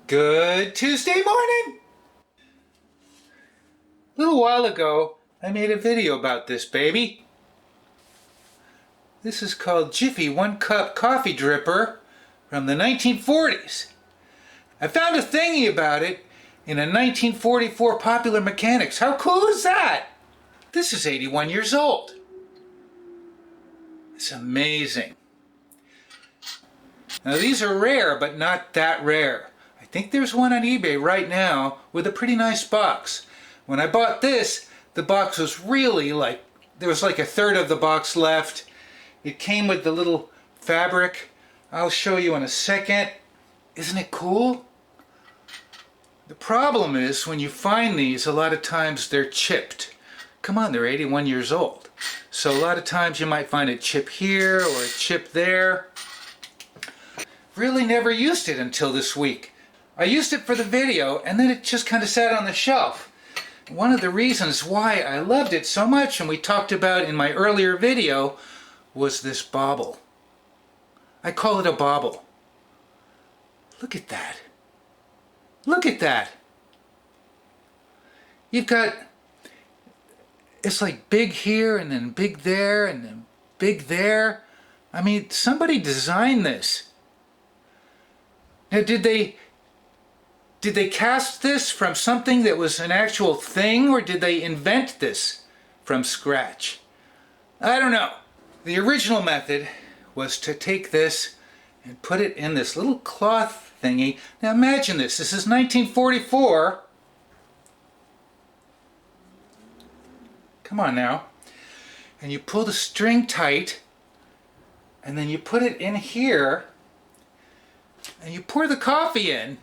Good Tuesday morning! A little while ago, I made a video about this baby. This is called Jiffy 1-Cup Coffee Dripper from the 1940s. I found a thingy about it in a 1944 Popular Mechanics. How cool is that? This is 81 years old. It's amazing. Now these are rare, but not that rare. I think there's one on eBay right now with a pretty nice box. When I bought this, the box was really there was like a third of the box left. It came with the little fabric. I'll show you in a second. Isn't it cool? The problem is when you find these, a lot of times they're chipped. Come on, they're 81 years old. So a lot of times you might find a chip here or a chip there. Really never used it until this week. I used it for the video and then it just kind of sat on the shelf. One of the reasons why I loved it so much, and we talked about in my earlier video, was this bauble. I call it a bauble. Look at that. Look at that. You've got, it's like big here and then big there and then big there. I mean, somebody designed this. Now, did they cast this from something that was an actual thing, or did they invent this from scratch? I don't know. The original method was to take this and put it in this little cloth thingy. Now imagine this. This is 1944. Come on now. And you pull the string tight, and then you put it in here, and you pour the coffee in.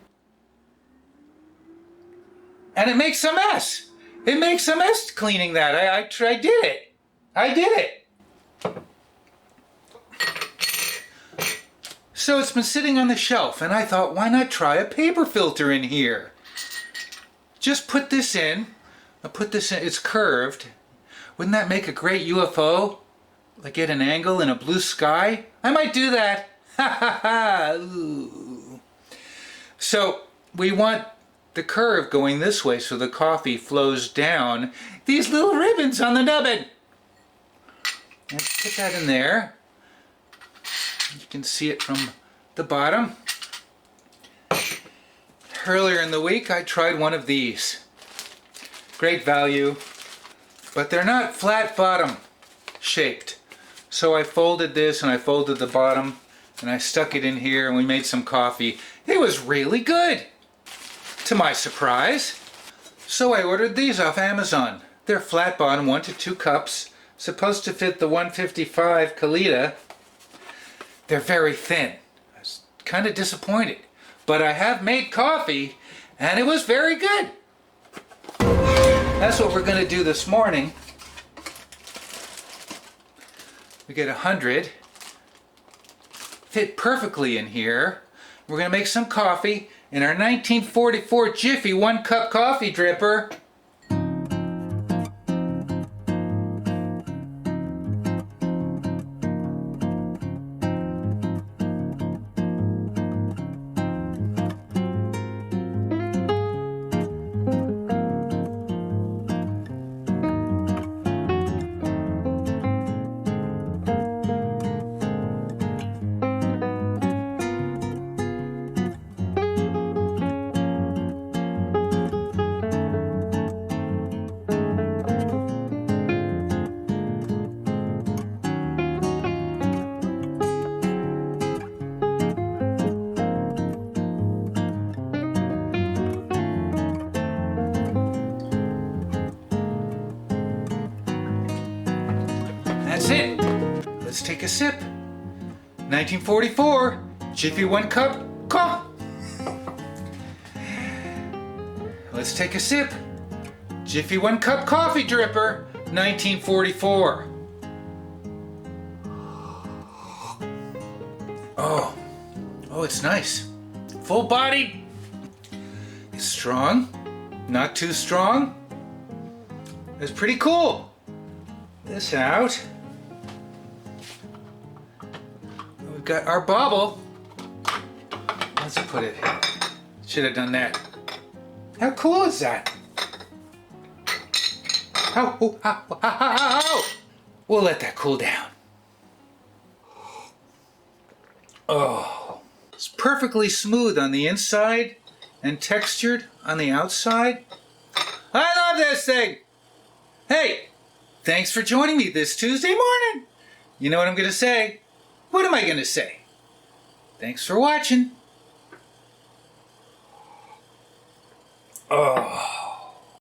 And it makes a mess. It makes a mess cleaning that. I did it. I did it. So it's been sitting on the shelf, and I thought, why not try a paper filter in here? Just put this in. I'll put this in. It's curved. Wouldn't that make a great UFO? Like at an angle in a blue sky? I might do that. Ha ha ha. Ooh. So we want the curve going this way so the coffee flows down these little ribbons on the nubbin. And put that in there. You can see it from the bottom. Earlier in the week I tried one of these. Great value, but they're not flat bottom shaped. So I folded this and I folded the bottom and I stuck it in here and we made some coffee. It was really good, to my surprise. So I ordered these off Amazon. They're flat bottom, 1 to 2 cups, supposed to fit the 155 Kalita. They're very thin. I was kind of disappointed, but I have made coffee and it was very good. That's what we're going to do this morning. We get 100, fit perfectly in here. We're going to make some coffee in our 1944 Jiffy 1-Cup Coffee Dripper. That's it. Let's take a sip. 1944 Jiffy 1-Cup Coffee. Let's take a sip. Jiffy 1-Cup Coffee Dripper, 1944. Oh, it's nice. Full bodied. It's strong. Not too strong. It's pretty cool. This out. We've got our bauble. Let's put it Should have done that. How cool is that? Ow. We'll let that cool down. Oh, it's perfectly smooth on the inside and textured on the outside. I love this thing. Hey, thanks for joining me this Tuesday morning. You know what I'm going to say? What am I going to say? Thanks for watching. Oh.